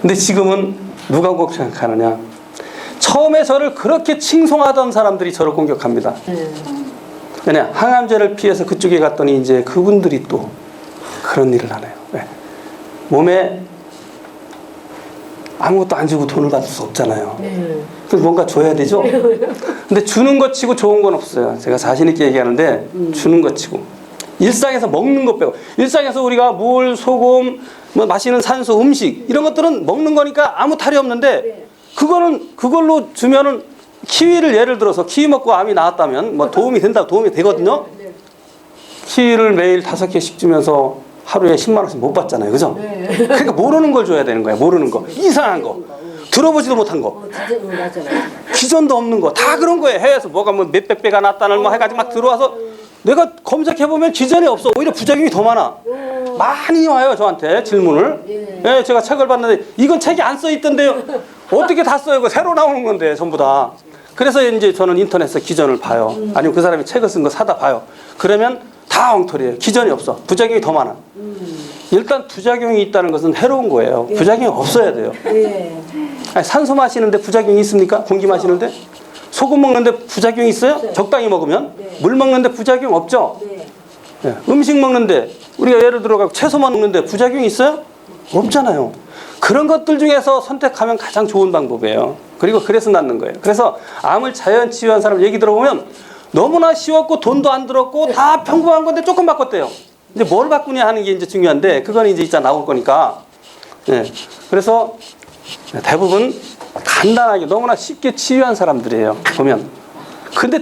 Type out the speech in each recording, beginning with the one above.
근데 지금은 누가 공격하느냐? 처음에 저를 그렇게 칭송하던 사람들이 저를 공격합니다. 왜냐? 항암제를 피해서 그쪽에 갔더니 이제 그분들이 또 그런 일을 하네요. 네. 몸에 아무것도 안 주고 돈을 받을 수 없잖아요. 그래서 뭔가 줘야 되죠? 근데 주는 것 치고 좋은 건 없어요. 제가 자신있게 얘기하는데 주는 것 치고. 일상에서 먹는 것 빼고. 일상에서 우리가 물, 소금, 뭐 마시는 산소, 음식 이런 것들은 먹는 거니까 아무 탈이 없는데 그걸로 주면은 키위를 예를 들어서 키위 먹고 암이 나았다면 뭐 도움이 되거든요. 키위를 매일 5개씩 주면서 하루에 10만 원씩 못 받잖아요. 그죠? 그러니까 모르는 걸 줘야 되는 거예요. 모르는 거. 이상한 거. 들어보지도 못한 거. 기전도 없는 거. 다 그런 거예요. 해외에서 뭐가 뭐 몇백 배가 났다는 뭐 해가지고 막 들어와서 내가 검색해보면 기전이 없어. 오히려 부작용이 더 많아. 많이 와요. 저한테 질문을. 예, 제가 책을 봤는데 이건 책이 안 써있던데요. 어떻게 다 써요? 이거 새로 나오는 건데 전부 다. 그래서 이제 저는 인터넷에서 기전을 봐요. 아니면 그 사람이 책을 쓴 거 사다 봐요. 그러면 다 엉터리예요. 기전이 없어. 부작용이 더 많아. 일단 부작용이 있다는 것은 해로운 거예요. 부작용이 없어야 돼요. 아니, 산소 마시는데 부작용이 있습니까? 공기 마시는데? 소금 먹는데 부작용이 있어요? 적당히 먹으면? 물 먹는데 부작용 없죠? 네. 음식 먹는데 우리가 예를 들어 채소만 먹는데 부작용이 있어요? 없잖아요. 그런 것들 중에서 선택하면 가장 좋은 방법이에요. 그리고 그래서 낫는 거예요. 그래서 암을 자연 치유한 사람 얘기 들어보면 너무나 쉬웠고 돈도 안 들었고 다 평범한 건데 조금 바꿨대요. 이제 뭘 바꾸냐 하는 게 이제 중요한데 그건 이제 이따 나올 거니까. 네. 그래서 대부분 간단하게 너무나 쉽게 치유한 사람들이에요. 보면. 근데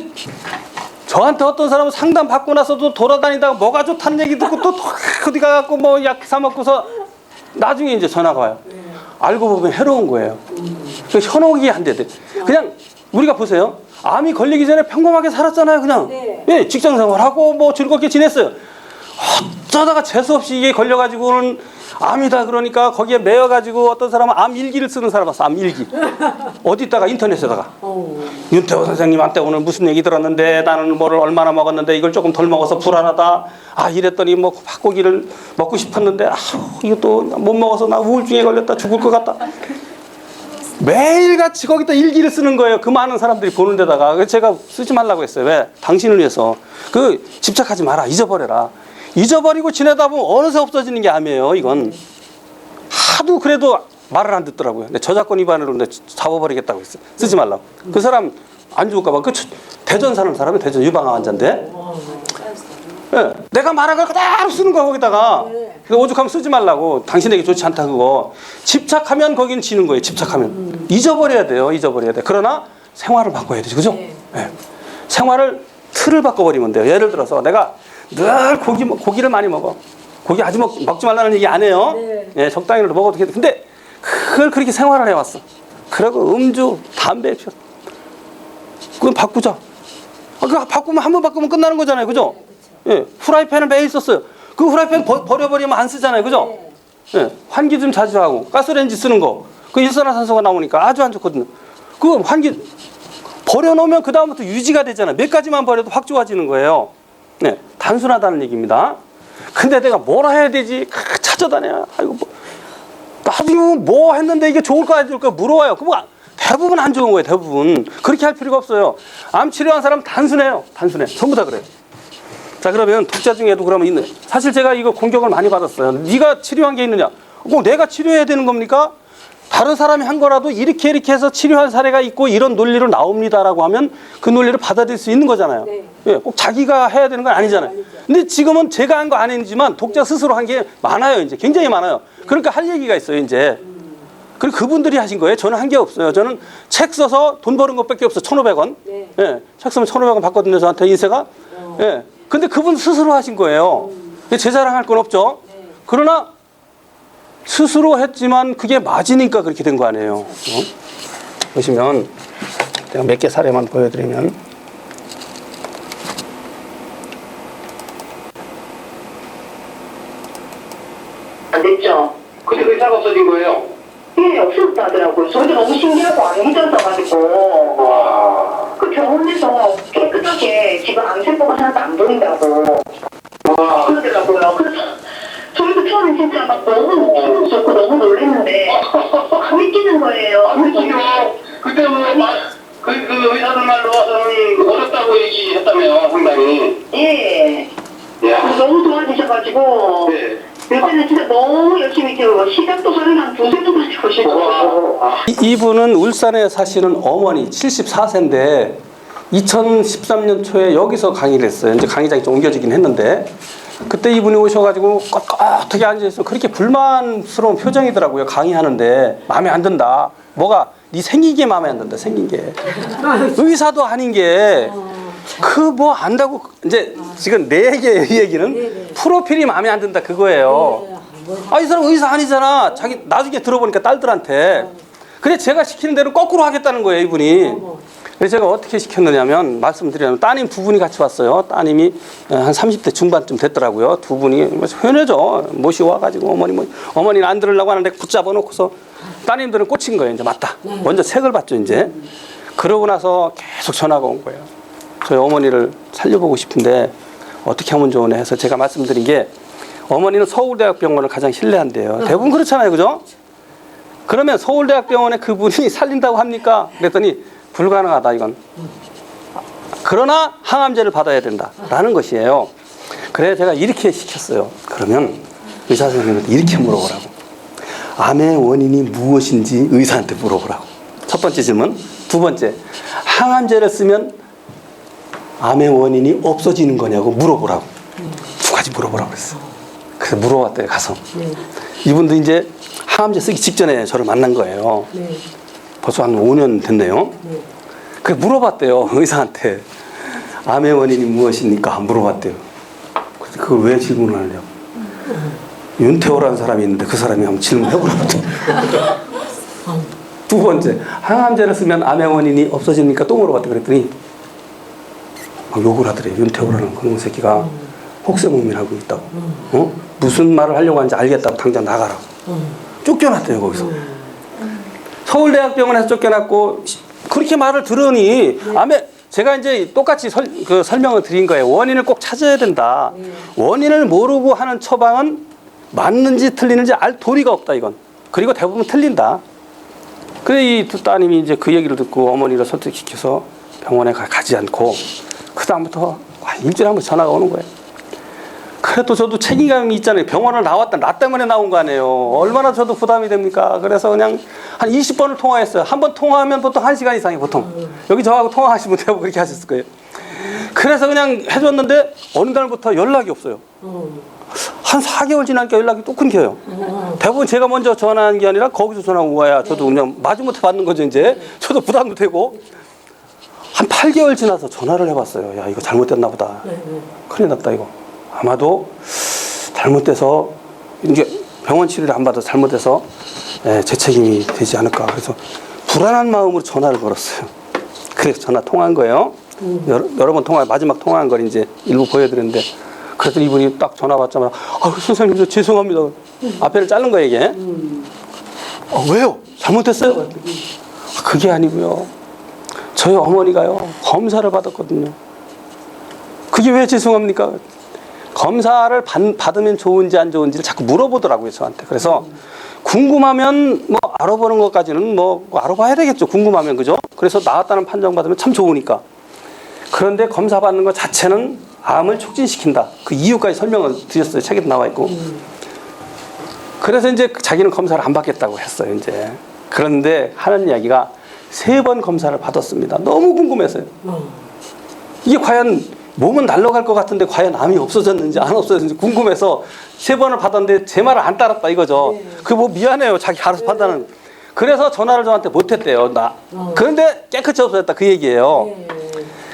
저한테 어떤 사람은 상담 받고 나서도 돌아다니다가 뭐가 좋다는 얘기 듣고 또 어디 가갖고 뭐 약 사 먹고서 나중에 이제 전화가 와요. 알고 보면 해로운 거예요. 현혹이 안 돼. 그냥 우리가 보세요. 암이 걸리기 전에 평범하게 살았잖아요. 그냥 예, 직장생활하고 뭐 즐겁게 지냈어요. 어쩌다가 재수없이 이게 걸려가지고는 암이다 그러니까 거기에 매여가지고 어떤 사람은 암 일기를 쓰는 사람 봤어. 암 일기. 어디다가 인터넷에다가 윤태호 선생님한테 오늘 무슨 얘기 들었는데 나는 뭐를 얼마나 먹었는데 이걸 조금 덜 먹어서 불안하다. 아 이랬더니 뭐 팥고기를 먹고 싶었는데 이것도 못 먹어서 나 우울증에 걸렸다 죽을 것 같다. 매일같이 거기다 일기를 쓰는 거예요. 그 많은 사람들이 보는 데다가. 그래서 제가 쓰지 말라고 했어요. 왜? 당신을 위해서. 집착하지 마라. 잊어버려라. 잊어버리고 지내다 보면 어느새 없어지는 게 암이에요. 이건 하도 그래도 말을 안 듣더라고요. 근데 저작권 위반으로 잡아버리겠다고 했어요. 쓰지 말라고. 그 사람 안 죽을까 봐. 그 대전 사는 사람이 대전 유방암 환자인데 네, 내가 말한 걸 그대로 쓰는 거야 거기다가. 그래서 오죽하면 쓰지 말라고. 당신에게 좋지 않다 그거. 집착하면 거긴 지는 거예요. 집착하면. 잊어버려야 돼요. 잊어버려야 돼. 그러나 생활을 바꿔야 되죠. 그죠? 네. 생활을 틀을 바꿔버리면 돼요. 예를 들어서 내가 늘 고기를 많이 먹어. 고기 아주 먹지 말라는 얘기 안 해요. 예, 적당히 먹어도 돼. 근데 그걸 그렇게 생활을 해왔어. 그리고 음주, 담배 피웠어. 그건 바꾸자. 그거 바꾸면 한 번 바꾸면 끝나는 거잖아요. 그죠? 예, 후라이팬을 매일 썼어요. 그 후라이팬 버려버리면 안 쓰잖아요. 그죠? 예, 환기 좀 자주 하고 가스레인지 쓰는 거. 그 일산화탄소가 나오니까 아주 안 좋거든요. 그 환기 버려놓으면 그 다음부터 유지가 되잖아요. 몇 가지만 버려도 확 좋아지는 거예요. 네, 단순하다는 얘기입니다. 근데 내가 뭐라 해야 되지? 찾아다녀. 아이고, 나중에 뭐 했는데 이게 좋을까 안 좋을까 물어와요. 그럼 대부분 안 좋은 거예요. 대부분. 그렇게 할 필요가 없어요. 암 치료한 사람 단순해요. 단순해. 전부 다 그래요. 자, 그러면 독자 중에도 그러면 있는. 사실 제가 이거 공격을 많이 받았어요. 네가 치료한 게 있느냐? 꼭 내가 치료해야 되는 겁니까? 다른 사람이 한 거라도 이렇게 해서 치료한 사례가 있고 이런 논리로 나옵니다라고 하면 그 논리를 받아들일 수 있는 거잖아요. 예, 꼭 자기가 해야 되는 건 아니잖아요. 근데 지금은 제가 한 거 아니지만 독자 스스로 한 게 많아요. 이제 굉장히 많아요. 그러니까 할 얘기가 있어요. 이제. 그리고 그분들이 하신 거예요. 저는 한 게 없어요. 저는 책 써서 돈 버는 것밖에 없어. 1,500원. 예, 책 쓰면 1,500원 받거든요. 저한테 인쇄가. 예, 근데 그분 스스로 하신 거예요. 제 자랑할 건 없죠. 그러나 스스로 했지만 그게 맞으니까 그렇게 된 거 아니에요. 보시면 제가 몇 개 사례만 보여드리면 안 됐죠? 근데 의사가 없어진 거예요? 예, 없어졌다 하더라고요. 저도 너무 신기하고 안 힘들어가지고 그 병원에서 깨끗하게 지금 암세포가 하나도 안 보인다고 그러더라고요. 그래서 저희도 처음에 진짜 막 너무 기분 좋고 너무 놀랐는데 너무 열심히 키우고 시작도 하루에 한 두세 번만 해보시고. 이분은 울산에 사시는 어머니 74세인데 2013년 초에 여기서 강의를 했어요. 이제 강의장이 좀 옮겨지긴 했는데 그때 이분이 오셔가지고 꼿꼿하게 앉아있어. 그렇게 불만스러운 표정이더라고요. 강의하는데 마음에 안 든다. 뭐가 네 생긴 게 마음에 안 든다. 생긴 게 의사도 아닌 게 그 뭐 안다고 이제 지금 내 얘기는 프로필이 마음에 안 든다 그거예요. 아, 이 사람 의사 아니잖아. 자기 나중에 들어보니까 딸들한테. 그래 제가 시키는 대로 거꾸로 하겠다는 거예요 이분이. 그래서 제가 어떻게 시켰느냐면 말씀드리면 따님 두 분이 같이 왔어요. 따님이 한 30대 중반쯤 됐더라고요. 두 분이 현해죠. 모시와가지고 어머니는 안 들으려고 하는데 붙잡아 놓고서 따님들은 꽂힌 거예요. 이제 맞다. 먼저 책을 봤죠 이제. 그러고 나서 계속 전화가 온 거예요. 저희 어머니를 살려보고 싶은데 어떻게 하면 좋으냐 해서 제가 말씀드린 게 어머니는 서울대학병원을 가장 신뢰한대요. 대부분 그렇잖아요. 그죠? 그러면 서울대학병원에 그분이 살린다고 합니까? 그랬더니 불가능하다 이건. 그러나 항암제를 받아야 된다라는 것이에요. 그래서 제가 이렇게 시켰어요. 그러면 의사 선생님한테 이렇게 물어보라고. 암의 원인이 무엇인지 의사한테 물어보라고. 첫 번째 질문. 두 번째, 항암제를 쓰면 암의 원인이 없어지는 거냐고 물어보라고. 두 가지 물어보라고 그랬어. 그래서 물어봤대요 가서. 이분도 이제 항암제 쓰기 직전에 저를 만난 거예요. 벌써 한 5년 됐네요. 그래 물어봤대요 의사한테. 암의 원인이 무엇입니까? 물어봤대요. 그래서 그걸 왜 질문을 하냐고. 윤태호라는 사람이 있는데 그 사람이 한번 질문해보라고. 두 번째, 항암제를 쓰면 암의 원인이 없어집니까? 또 물어봤대. 그랬더니 막 욕을 하더래요. 윤태호라는 그놈 새끼가 혹세무민하고 있다고. 어? 무슨 말을 하려고 하는지 알겠다고 당장 나가라고. 쫓겨났대요 거기서. 서울대학병원에서 쫓겨났고 그렇게 말을 들으니 암에 제가 이제 똑같이 설명을 드린 거예요. 원인을 꼭 찾아야 된다. 원인을 모르고 하는 처방은 맞는지 틀리는지 알 도리가 없다 이건. 그리고 대부분 틀린다. 그래 이 두 따님이 이제 그 얘기를 듣고 어머니를 설득시켜서 병원에 가지 않고 그 다음부터 일주일에 한 번 전화가 오는 거예요. 그래도 저도 책임감이 있잖아요. 병원을 나왔다. 나 때문에 나온 거 아니에요. 얼마나 저도 부담이 됩니까? 그래서 그냥 한 20번을 통화했어요. 한 번 통화하면 보통 1시간 이상이 보통. 여기 저하고 통화하시면 되고 그렇게 하셨을 거예요. 그래서 그냥 해줬는데 어느 날부터 연락이 없어요. 한 4개월 지나니까 연락이 또 끊겨요. 대부분 제가 먼저 전화한 게 아니라 거기서 전화 온 거야. 저도 그냥 마지못해 받는 거죠 이제. 저도 부담도 되고. 한 8개월 지나서 전화를 해봤어요. 야 이거 잘못됐나 보다. 큰일 났다 이거. 아마도 잘못돼서 이제 병원 치료를 안 받아서 잘못돼서 제 책임이 되지 않을까. 그래서 불안한 마음으로 전화를 걸었어요. 그래서 전화 통화한 거예요. 여러 번 마지막 통화한 걸 이제 일부 보여드렸는데 그래서 이분이 딱 전화 받자마자 선생님 저 죄송합니다. 앞에를 자른 거예요 이게. 왜요? 잘못했어요? 그게 아니고요. 저희 어머니가요 검사를 받았거든요. 그게 왜 죄송합니까? 검사를 받으면 좋은지 안 좋은지를 자꾸 물어보더라고요 저한테. 그래서 궁금하면 뭐 알아보는 것까지는 뭐 알아봐야 되겠죠. 궁금하면 그죠? 그래서 나왔다는 판정 받으면 참 좋으니까. 그런데 검사 받는 것 자체는 암을 촉진시킨다. 그 이유까지 설명을 드렸어요. 책에도 나와 있고. 그래서 이제 자기는 검사를 안 받겠다고 했어요 이제. 그런데 하는 이야기가 3번 검사를 받았습니다. 너무 궁금해서요. 이게 과연 몸은 날아갈 것 같은데 과연 암이 없어졌는지 안 없어졌는지 궁금해서 3번을 받았는데 제 말을 안 따랐다 이거죠. 그게 뭐 미안해요. 자기 알아서 판단은. 그래서 전화를 저한테 못했대요. 그런데 깨끗이 없어졌다 그 얘기예요.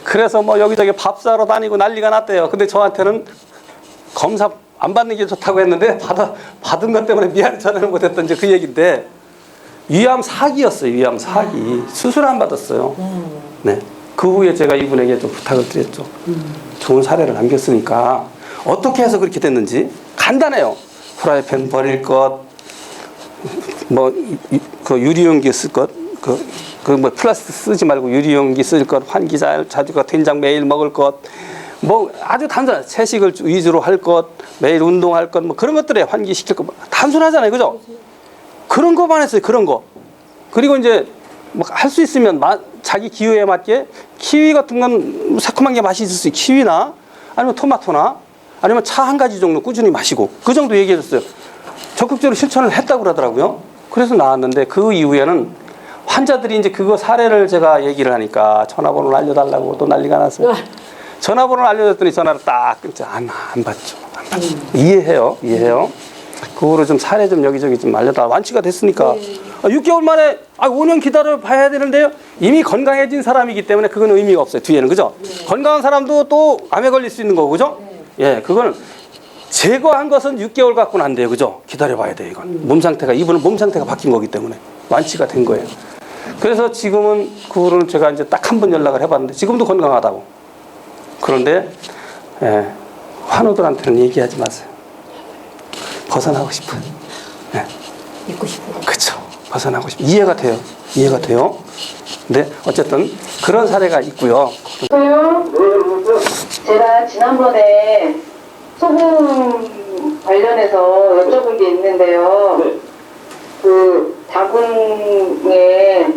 그래서 뭐 여기저기 밥 사러 다니고 난리가 났대요. 근데 저한테는 검사 안 받는 게 좋다고 했는데 받은 것 때문에 미안해 전화를 못했던 이제 그 얘기인데 위암 사기였어요. 위암 사기. 수술 안 받았어요. 네. 그 후에 제가 이분에게 좀 부탁을 드렸죠. 좋은 사례를 남겼으니까 어떻게 해서 그렇게 됐는지 간단해요. 프라이팬 버릴 것, 뭐 그 유리용기 쓸 것, 그 뭐 플라스틱 쓰지 말고 유리용기 쓸 것, 환기잘 자주 된장 매일 먹을 것, 뭐 아주 단순한 채식을 위주로 할 것, 매일 운동할 것, 뭐 그런 것들에 환기시킬 것 단순하잖아요, 그죠? 그런 거만 했어요, 그런 거. 그리고 이제 뭐 할 수 있으면 자기 기호에 맞게 키위 같은 건 새콤한 게 맛이 있을 수 있어요. 키위나 아니면 토마토나 아니면 차 한 가지 정도 꾸준히 마시고 그 정도 얘기해줬어요. 적극적으로 실천을 했다고 그러더라고요. 그래서 나왔는데 그 이후에는 환자들이 이제 그거 사례를 제가 얘기를 하니까 전화번호를 알려달라고 또 난리가 났어요. 전화번호를 알려줬더니 전화를 딱 끊자. 안 받죠. 안 받죠. 이해해요. 그거로 좀 사례 좀 여기저기 좀 알려달라. 완치가 됐으니까. 6개월 만에 5년 기다려 봐야 되는데요. 이미 건강해진 사람이기 때문에 그건 의미가 없어요. 뒤에는. 그죠? 건강한 사람도 또 암에 걸릴 수 있는 거고. 그죠? 예, 그거는 제거한 것은 6개월 갖고는 안 돼요. 그죠? 기다려 봐야 돼요. 이건. 몸 상태가, 이분은 몸 상태가 바뀐 거기 때문에 완치가 된 거예요. 그래서 지금은 그거를 제가 이제 딱 한 번 연락을 해봤는데 지금도 건강하다고. 그런데 예, 환우들한테는 얘기하지 마세요. 벗어나고 싶어요. 예. 믿고 싶어요. 그쵸. 벗어나고 싶어요. 이해가 돼요. 근데 어쨌든 그런 사례가 있고요. 제가 지난번에 소금 관련해서 여쭤본 게 있는데요. 그 자궁에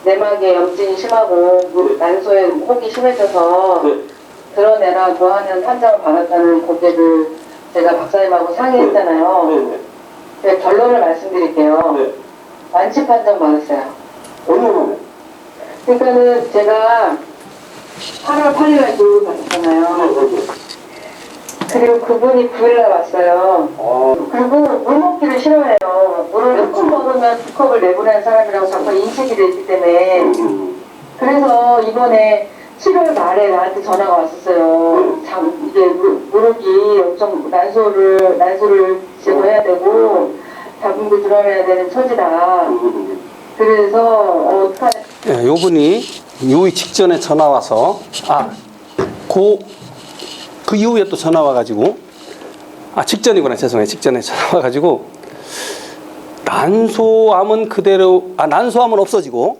내막에 염증이 심하고 난소에 혹이 심해져서 드러내라고 하는 판정을 받았다는 고객을 제가 박사님하고 상의했잖아요. 네, 결론을 말씀드릴게요. 완치 판정 받았어요. 그러니까는 제가 8월 8일날 교육을 받았잖아요. 그리고 그분이 9일날 왔어요. 그리고 물 먹기를 싫어해요. 물을 몇 컵 먹으면 2컵을 내보내는 사람이라고 자꾸 인식이 돼 있기 때문에. 그래서 이번에 7월 말에 나한테 전화가 왔었어요. 이게 무릎이 엄청 난소를 제거해야 되고 자궁도 드러내야 되는 처지다. 그래서 어떡하냐. 예, 요 분이 요 직전에 전화 와서 그 이후에 또 전화 와가지고 직전이구나. 죄송해요. 직전에 전화 와가지고 난소암은 그대로 난소암은 없어지고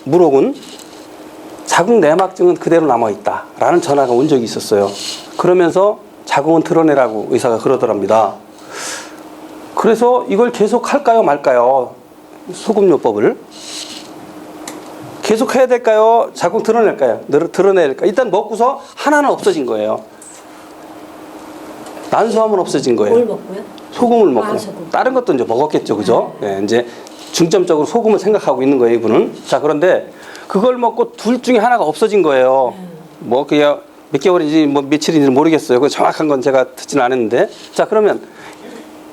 물혹은 자궁 내막증은 그대로 남아있다 라는 전화가 온 적이 있었어요. 그러면서 자궁은 드러내라고 의사가 그러더랍니다. 그래서 이걸 계속 할까요 말까요? 소금요법을 계속 해야 될까요? 자궁 드러낼까요? 드러내야 될까요? 일단 먹고서 하나는 없어진 거예요. 난소암은 없어진 거예요. 뭘 먹고요? 소금을 먹고. 소금. 다른 것도 이제 먹었겠죠. 그죠? 네, 이제 중점적으로 소금을 생각하고 있는 거예요, 이분은. 자, 그런데 그걸 먹고 둘 중에 하나가 없어진 거예요. 뭐, 그냥 몇 개월인지 뭐 며칠인지 모르겠어요. 그 정확한 건 제가 듣지는 않았는데. 자, 그러면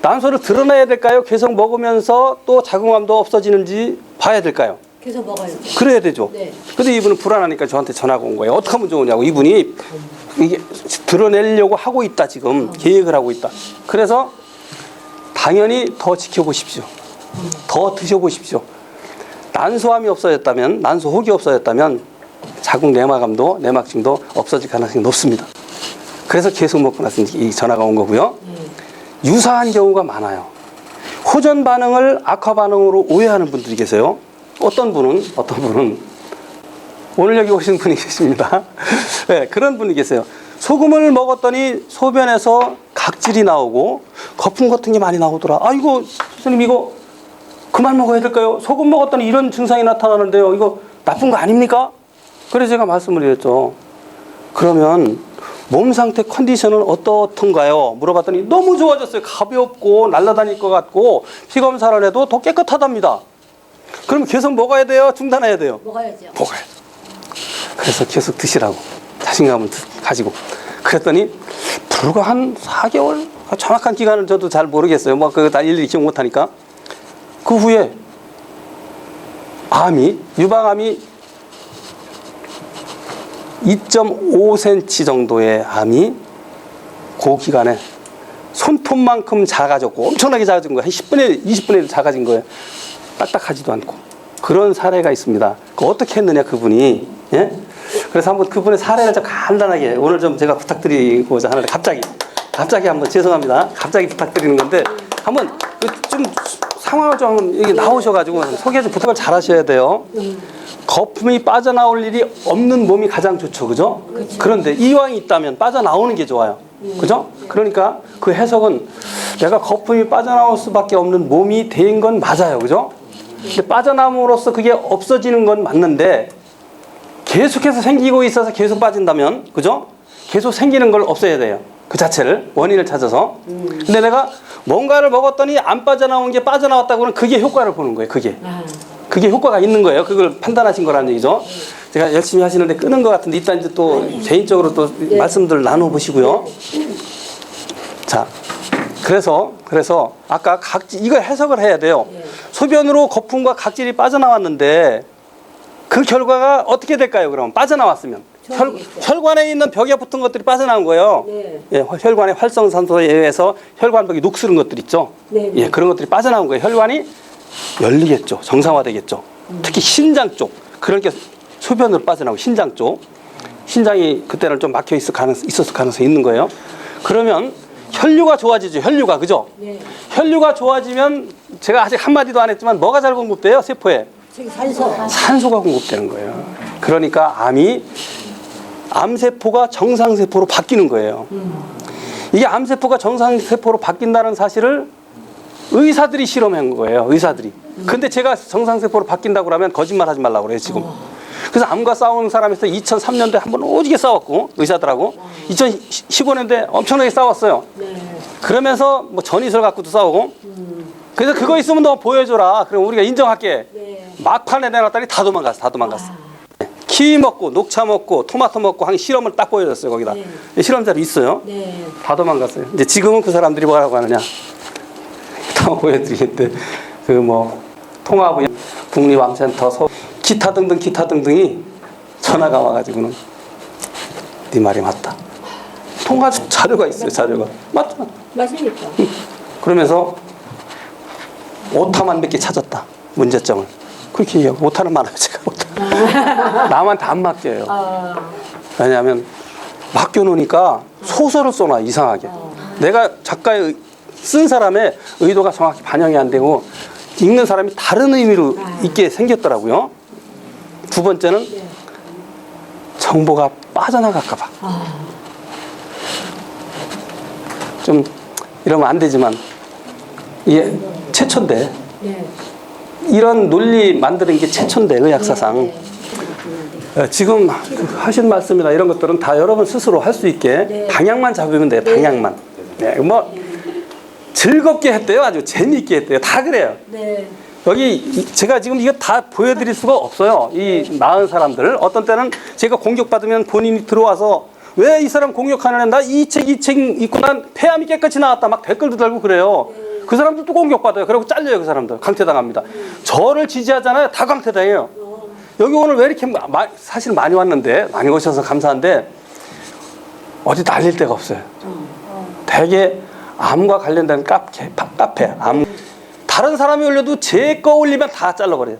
난소를 드러내야 될까요? 계속 먹으면서 또 자궁암도 없어지는지 봐야 될까요? 계속 먹어야죠. 그래야 되죠. 네. 근데 이분은 불안하니까 저한테 전화가 온 거예요. 어떻게 하면 좋으냐고. 이분이 이게 드러내려고 하고 있다, 지금. 계획을 하고 있다. 그래서 당연히 더 지켜보십시오. 더 드셔보십시오. 난소암이 없어졌다면, 난소 혹이 없어졌다면 자궁 내막암도 내막증도 없어질 가능성이 높습니다. 그래서 계속 먹고 나서 이 전화가 온 거고요. 유사한 경우가 많아요. 호전 반응을 악화 반응으로 오해하는 분들이 계세요. 어떤 분은 오늘 여기 오신 분이 계십니다. 네, 그런 분이 계세요. 소금을 먹었더니 소변에서 각질이 나오고 거품 같은 게 많이 나오더라. 이거 선생님 이거 그만 먹어야 될까요? 소금 먹었더니 이런 증상이 나타나는데요. 이거 나쁜 거 아닙니까? 그래서 제가 말씀을 드렸죠. 그러면 몸 상태 컨디션은 어떻던가요? 물어봤더니 너무 좋아졌어요. 가볍고 날아다닐 것 같고 피 검사를 해도 더 깨끗하답니다. 그럼 계속 먹어야 돼요? 중단해야 돼요? 먹어야죠. 먹어야죠. 그래서 계속 드시라고 자신감을 가지고 그랬더니 불과 한 4개월 정확한 기간은 저도 잘 모르겠어요. 뭐 그거 다 일일이 기억 못하니까 그 후에 유방암이 2.5cm 정도의 암이 그 기간에 손톱만큼 작아졌고 엄청나게 작아진 거예요. 한 10분의 1, 20분의 1 작아진 거예요. 딱딱하지도 않고 그런 사례가 있습니다. 어떻게 했느냐 그분이. 예? 그래서 한번 그분의 사례를 좀 간단하게 오늘 좀 제가 부탁드리고자 하는데 갑자기 한번 죄송합니다. 갑자기 부탁드리는 건데 한번 좀 상황을 좀 여기 나오셔가지고 소개 좀 부탁을 잘 하셔야 돼요. 거품이 빠져나올 일이 없는 몸이 가장 좋죠. 그죠? 그렇죠. 그런데 이왕이 있다면 빠져나오는 게 좋아요. 그죠? 그러니까 그 해석은 내가 거품이 빠져나올 수밖에 없는 몸이 된 건 맞아요. 그죠? 근데 빠져나옴으로써 그게 없어지는 건 맞는데 계속해서 생기고 있어서 계속 빠진다면 그죠? 계속 생기는 걸 없애야 돼요. 그 자체를 원인을 찾아서. 근데 내가 뭔가를 먹었더니 안 빠져나온 게 빠져나왔다고는 그게 효과를 보는 거예요. 그게 효과가 있는 거예요. 그걸 판단하신 거라는 얘기죠. 제가 열심히 하시는데 끄는 것 같은데 이따 이제 또 개인적으로 또 말씀들 나눠보시고요. 자, 그래서 아까 각질 이거 해석을 해야 돼요. 소변으로 거품과 각질이 빠져나왔는데 그 결과가 어떻게 될까요? 그럼 빠져나왔으면 혈관에 있는 벽에 붙은 것들이 빠져나온 거예요. 예, 혈관의 활성산소에 의해서 혈관벽이 녹슬은 것들 있죠. 예, 그런 것들이 빠져나온 거예요. 혈관이 열리겠죠. 정상화되겠죠. 특히 신장 쪽. 그러니까 소변으로 빠져나오고 신장 쪽. 신장이 그때는 좀 막혀 있었을 가능성이 있는 거예요. 그러면 혈류가 좋아지죠. 혈류가. 그죠? 혈류가 좋아지면 제가 아직 한마디도 안 했지만 뭐가 잘 공급돼요? 세포에. 산소가 공급되는 거예요. 그러니까 암세포가 정상세포로 바뀌는 거예요. 이게 암세포가 정상세포로 바뀐다는 사실을 의사들이 실험한 거예요. 의사들이. 근데 제가 정상세포로 바뀐다고 그러면 거짓말 하지 말라고 그래요, 지금. 그래서 암과 싸우는 사람에서 2003년도에 한번 오지게 싸웠고, 의사들하고. 2015년도에 엄청나게 싸웠어요. 그러면서 뭐 전이설 갖고도 싸우고. 그래서 그거 있으면 너 보여줘라. 그럼 우리가 인정할게. 막판에 내놨더니 다 도망갔어. 키위 먹고, 녹차 먹고, 토마토 먹고 한 실험을 딱 보여줬어요, 거기다. 실험자료 있어요. 다 도망갔어요. 이제 지금은 그 사람들이 뭐라고 하느냐. 다 보여드리는데, 통합의 국립암센터, 기타 등등이 전화가 와가지고는 네 말이 맞다. 통화 자료가 있어요, 자료가. 맞잖아. 맞으니까. 그러면서 오타만 몇 개 찾았다. 문제점을. 그렇게 얘기하고 오타는 많아요, 제가. 남한테 안 맡겨요. 왜냐하면 맡겨놓으니까 소설을 써놔, 이상하게. 내가 작가의 쓴 사람의 의도가 정확히 반영이 안 되고 읽는 사람이 다른 의미로 읽게 생겼더라고요. 두 번째는 정보가 빠져나갈까 봐. 좀 이러면 안 되지만 이게 최초인데 이런 논리 만드는 게 최초인데 의학사상. 지금 하신 말씀이나 이런 것들은 다 여러분 스스로 할 수 있게 방향만 잡으면 돼요. 방향만. 즐겁게 했대요. 아주 재미있게 했대요. 다 그래요. 여기 제가 지금 이거 다 보여드릴 수가 없어요. 이 나은 사람들. 어떤 때는 제가 공격받으면 본인이 들어와서 왜 이 사람 공격하는 애? 나 이 책 읽고 난 폐암이 깨끗이 나왔다. 막 댓글도 달고 그래요. 그 사람들도 공격받아요. 그리고 잘려요. 그 사람들. 강퇴당합니다. 저를 지지하잖아요. 다 강퇴당해요. 여기 오늘 왜 이렇게 사실 많이 왔는데 많이 오셔서 감사한데 어디 날릴 데가 없어요. 되게 암과 관련된 카페 암. 다른 사람이 올려도 제 거 올리면 다 잘라버려요.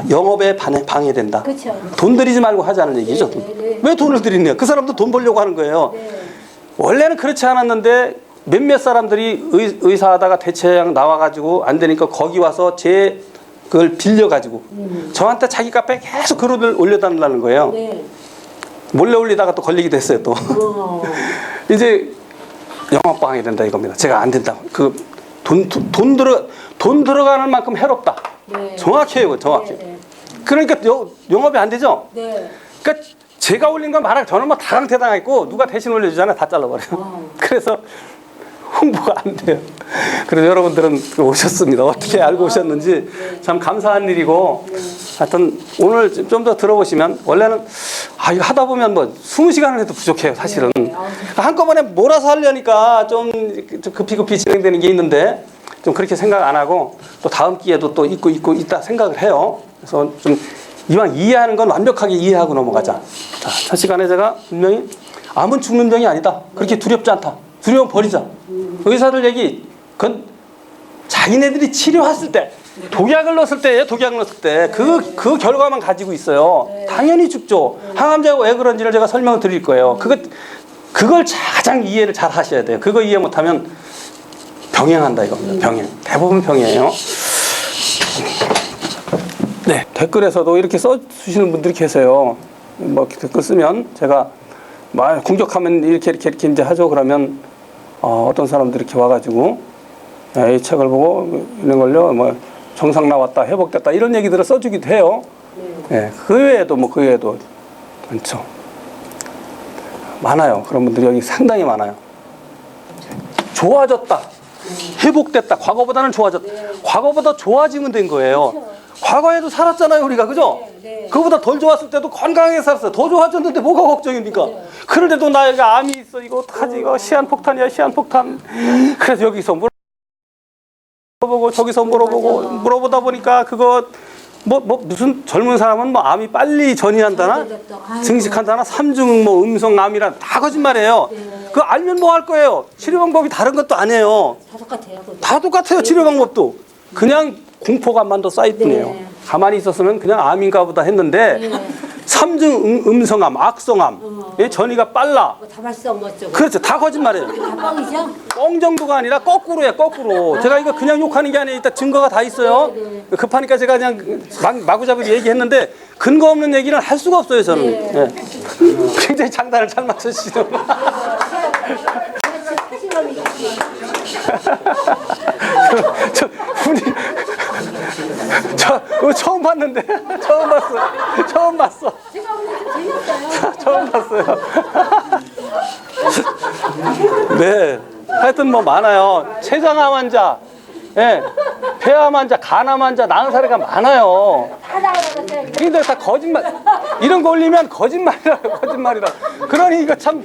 영업에 방해된다. 그쵸. 돈 들이지 말고 하자는 얘기죠. 왜 돈을 들이냐? 그 사람도 돈 벌려고 하는 거예요. 원래는 그렇지 않았는데 몇몇 사람들이 의사하다가 대체양 나와가지고 안 되니까 거기 와서 그걸 빌려가지고 저한테 자기 카페에 계속 글을 올려달라는 거예요. 몰래 올리다가 또 걸리기도 했어요. 또 이제 영업 방해가 된다 이겁니다. 제가 안 된다. 돈 들어가는 만큼 해롭다. 정확해요, 정확히. 그러니까 영업이 안 되죠. 그러니까 제가 올린 건 말하기 저는 다 강퇴당했고 누가 대신 올려주잖아요. 다 잘라버려요. 그래서 홍보가 안 돼요. 그래서 여러분들은 오셨습니다. 어떻게 알고 오셨는지 참 감사한 일이고 하여튼 오늘 좀 더 들어보시면 원래는 이거 하다 보면 20시간을 해도 부족해요. 사실은. 한꺼번에 몰아서 하려니까 좀 급히 진행되는 게 있는데 좀 그렇게 생각 안 하고 또 다음 기회도 또 있고 있다 생각을 해요. 그래서 좀 이왕 이해하는 건 완벽하게 이해하고 넘어가자. 자, 첫 시간에 제가 분명히 암은 죽는 병이 아니다. 그렇게 두렵지 않다. 두려움 버리자. 의사들 얘기, 그건 자기네들이 치료했을 때, 독약을 넣었을 때예요. 독약 넣었을 때. 그 결과만 가지고 있어요. 당연히 죽죠. 항암제가 왜 그런지를 제가 설명을 드릴 거예요. 그걸 가장 이해를 잘 하셔야 돼요. 그거 이해 못하면 병행한다 이겁니다. 병행. 대부분 병이에요. 네. 댓글에서도 이렇게 써주시는 분들이 계세요. 댓글 쓰면 제가 공격하면 이렇게 이제 하죠. 그러면 어떤 사람들이 이렇게 와가지고 이 책을 보고 이런 걸요 정상 나왔다 회복됐다 이런 얘기들을 써주기도 해요. 그 외에도 많죠. 많아요. 그런 분들이 여기 상당히 많아요. 좋아졌다. 회복됐다. 과거보다는 좋아졌다. 과거보다 좋아지면 된 거예요. 과거에도 살았잖아요, 우리가. 그죠? 그거보다 덜 좋았을 때도 건강하게 살았어요. 더 좋아졌는데 뭐가 걱정입니까? 그런데도 나이가 암이 있어. 이거 어떡하지? 이거 시한폭탄이야, 시한폭탄. 그래서 여기서 물어보고 저기서 물어보다 보니까 그거 무슨 젊은 사람은 뭐 암이 빨리 전이한다나 증식한다나 삼중 뭐 음성암이란 다 거짓말이에요. 그거 알면 뭐 할 거예요? 치료 방법이 다른 것도 아니에요. 다 똑같아요. 다 똑같아요. 치료 방법도. 그냥 공포감만 더 쌓일 뿐이에요. 가만히 있었으면 그냥 암인가 보다 했는데 삼중 음성암, 악성암, 전이가 빨라. 뭐 다발성 뭐죠? 그렇죠. 다 거짓말이에요. 다 뻥이죠? 뻥 정도가 아니라 거꾸로예요. 거꾸로. 제가 이거 그냥 욕하는 게 아니라 일단 증거가 다 있어요. 급하니까 제가 그냥 마구잡이 얘기했는데 근거 없는 얘기는 할 수가 없어요. 저는. 예. 굉장히 장단을 잘 맞춰주시는. 저 처음 봤는데 처음 봤어. 처음 봤어요. 네, 하여튼 뭐 많아요. 췌장암 환자, 예, 폐암 환자, 간암 환자 나은 사례가 많아요. 근데 다 거짓말. 이런 거 올리면 거짓말이라. 그러니 이거 참.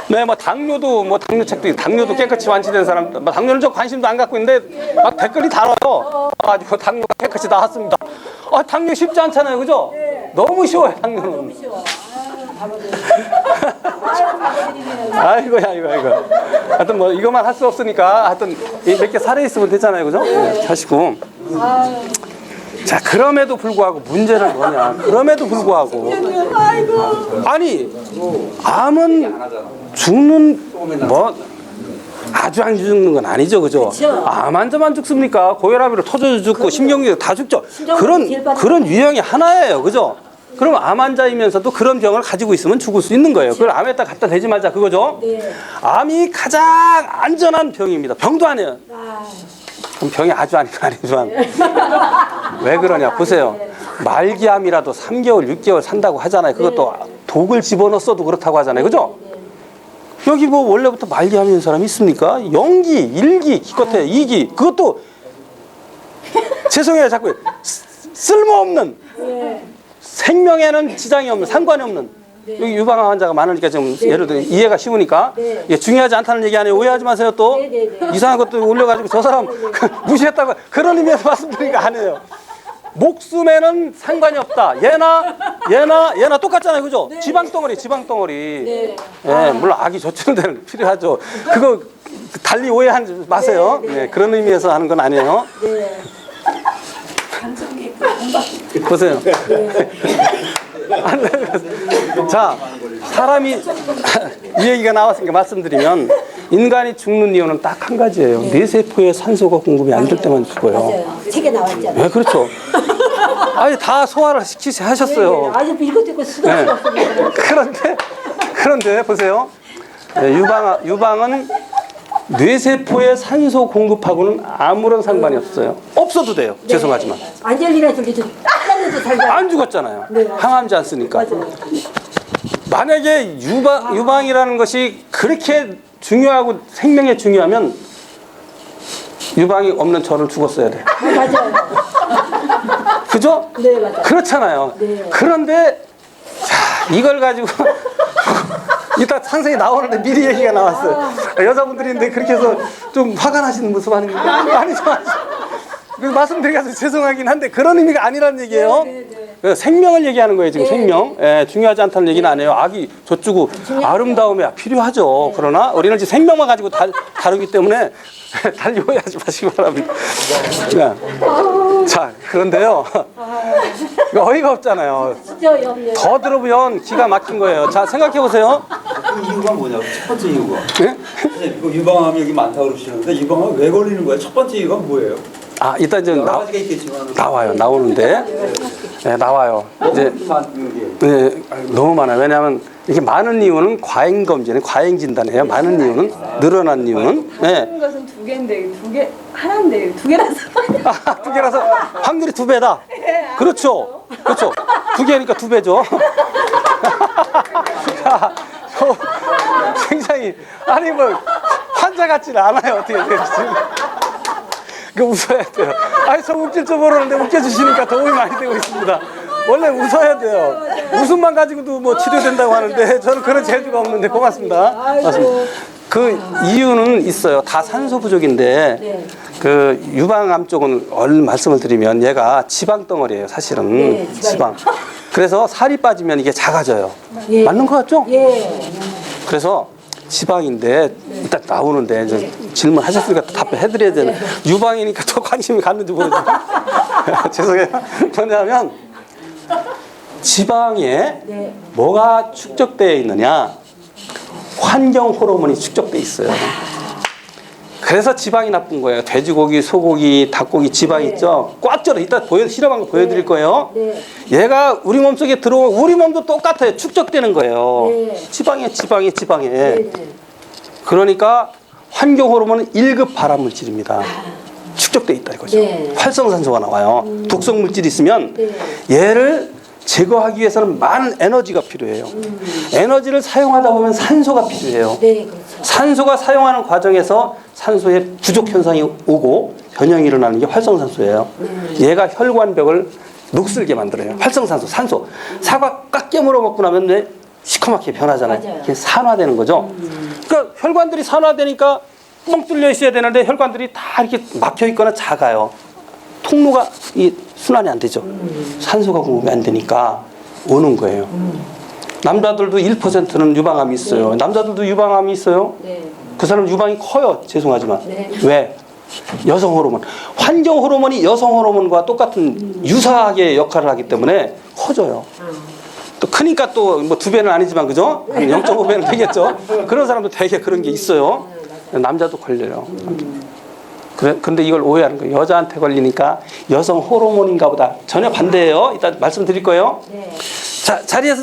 네, 뭐 당뇨도 뭐 당뇨책도 있고, 당뇨도 깨끗이 완치된 사람, 뭐 당뇨는 저 관심도 안 갖고 있는데 막 댓글이 달아요. 가지고 당뇨가 깨끗이 나왔습니다. 아, 당뇨 쉽지 않잖아요, 그죠? 너무 쉬워요, 당뇨는. 아이고야, 이거. 하여튼 뭐 이거만 할 수 없으니까 하여튼 몇 개 사례 있으면 되잖아요, 그죠? 네, 하시고. 자, 그럼에도 불구하고 문제는 뭐냐? 그럼에도 불구하고 아니 암은 죽는 뭐 아주 안 죽는 건 아니죠, 그죠? 암 환자만 죽습니까? 고혈압으로 터져 죽고 심경계 다 죽죠. 그런 유형이 하나예요, 그죠? 그럼 암 환자이면서도 그런 병을 가지고 있으면 죽을 수 있는 거예요. 그걸 암에다 갖다 대지 말자, 그거죠? 암이 가장 안전한 병입니다. 병도 아니에요. 그럼 병이 아주 아니지만 왜 그러냐 보세요. 말기암이라도 3개월 6개월 산다고 하잖아요. 그것도 독을 집어넣었어도 그렇다고 하잖아요, 그죠? 여기 뭐 원래부터 말기암 있는 사람이 있습니까? 0기, 1기, 기껏해 2기. 그것도 죄송해요, 자꾸 쓸모없는, 생명에는 지장이 없는, 상관이 없는. 여기 유방암 환자가 많으니까 좀 예를 들어 이해가 쉬우니까 예, 중요하지 않다는 얘기 아니에요. 오해하지 마세요. 또 이상한 것도 올려가지고 저 사람 무시했다고 그런 의미에서 말씀드리니까 아니에요. 목숨에는 상관이 없다. 얘나 똑같잖아요, 그죠? 지방덩어리. 예, 물론 악이 젖히는 데는 필요하죠. 그거 달리 오해하지 마세요. 네, 그런 의미에서 하는 건 아니에요. 보세요. 자, 사람이 이 얘기가 나왔으니까 말씀드리면 인간이 죽는 이유는 딱 한 가지예요. 뇌세포에 산소가 공급이 안 될 때만 죽어요. 맞아요. 책에 나왔잖아요. 네, 그렇죠. 아니 다 소화를 하셨어요. 아주 이것도 있고 수가 네. 없습니다. 그런데 보세요. 네, 유방은 뇌세포에 산소 공급하고는 아무런 상관이 없어요. 없어도 돼요. 죄송하지만. 안젤리나 졸리도 딸내도 살자. 안 죽었잖아요. 항암제 안 쓰니까. 맞아요. 만약에 유방이라는 것이 그렇게 중요하고 생명에 중요하면 유방이 없는 저를 죽었어야 돼. 맞아요. 그죠? 네, 맞아요. 그렇잖아요. 네. 그런데 자, 이걸 가지고 이따 상생이 나오는데 미리 얘기가 나왔어요. 여자분들인데 그렇게 해서 좀 화가 나시는 모습 아닙니까? 아니죠. 말씀드리기가 죄송하긴 한데 그런 의미가 아니라는 얘기예요. 생명을 얘기하는 거예요, 지금. 생명. 예, 중요하지 않다는 얘기는 아니에요. 악이 저쪽고 아름다움이 필요하죠. 그러나 우리는 지금 생명만 가지고 다루기 때문에 달리 오해하지 마시기 바랍니다. 자, 그런데요. 이거 어이가 없잖아요. 진짜 없네요. 더 들어보면 기가 막힌 거예요. 자, 생각해 보세요. 그 이유가 뭐냐고, 첫 번째 이유가. 네? 선생님, 유방암이 여기 많다고 그러시는데 유방암이 왜 걸리는 거예요? 첫 번째 이유가 뭐예요? 아, 일단 좀 여러 가지가 있겠지만 나오는데. 네, 나와요. 이제 많은 게. 네, 너무 많아요. 왜냐하면 이게 많은 이유는 과잉 검진, 과잉 진단이에요. 많은 이유는 늘어난 이유는. 네. 하는 것은 두 개인데 하나인데 두 개라서 아, 두 개라서 확률이 2배다. 그렇죠. 두 개니까 2배죠. 굉장히 아니 뭐 환자 환자 같지는 않아요. 어떻게 지금. 그 웃어야 돼요. 아니 저 웃길 줄 모르는데 웃겨주시니까 도움이 많이 되고 있습니다. 원래 웃어야 돼요. 웃음만 가지고도 뭐 치료된다고 하는데 저는 그런 재주가 없는데 고맙습니다. 맞습니다. 그 이유는 있어요. 다 산소 부족인데 네. 그 유방암 쪽은 말씀을 드리면 얘가 지방 덩어리예요. 사실은 네, 지방. 그래서 살이 빠지면 이게 작아져요. 예. 맞는 것 같죠? 예. 그래서 지방인데 일단 나오는데 이제 질문하셨으니까 또 답해드려야 되는 유방이니까 더 관심이 갔는지 모르겠어요. 죄송해요. 뭐냐면 지방에 네. 뭐가 축적되어 있느냐, 환경 호르몬이 축적되어 있어요. 그래서 지방이 나쁜 거예요. 돼지고기, 소고기, 닭고기 지방 있죠. 꽉 쩔어. 이따 실험한 거 보여드릴 거예요. 네. 얘가 우리 몸속에 들어오면 우리 몸도 똑같아요. 축적되는 거예요. 네. 지방에. 네. 그러니까 환경 호르몬은 1급 발암 물질입니다. 축적돼 있다 이거죠. 네. 활성산소가 나와요. 독성 물질이 있으면 네. 얘를 제거하기 위해서는 많은 에너지가 필요해요. 에너지를 사용하다 보면 산소가 필요해요. 네, 그렇죠. 산소가 사용하는 과정에서 산소의 부족 현상이 오고 변형이 일어나는 게 활성산소예요. 얘가 혈관벽을 녹슬게 만들어요. 활성산소, 산소. 사과 꽉 깨물어 먹고 나면 왜 시커멓게 변하잖아요. 맞아요. 이게 산화되는 거죠. 그러니까 혈관들이 산화되니까 뻥 뚫려 있어야 되는데 혈관들이 다 이렇게 막혀 있거나 작아요. 통로가 순환이 안 되죠. 산소가 공급이 안 되니까 오는 거예요. 남자들도 1%는 유방암이 있어요. 남자들도 유방암이 있어요. 네. 그 사람 유방이 커요. 죄송하지만. 네. 왜? 여성 호르몬. 환경 호르몬이 여성 호르몬과 똑같은 유사하게 역할을 하기 때문에 커져요. 또 크니까 또 뭐 2배는 아니지만 그죠? 한 0.5배는 되겠죠. 그런 사람도 되게 그런 게 있어요. 남자도 걸려요. 근데 이걸 오해하는 거예요. 여자한테 걸리니까 여성 호르몬인가 보다. 전혀 반대예요. 이따 말씀드릴 거예요. 네. 자, 자리에서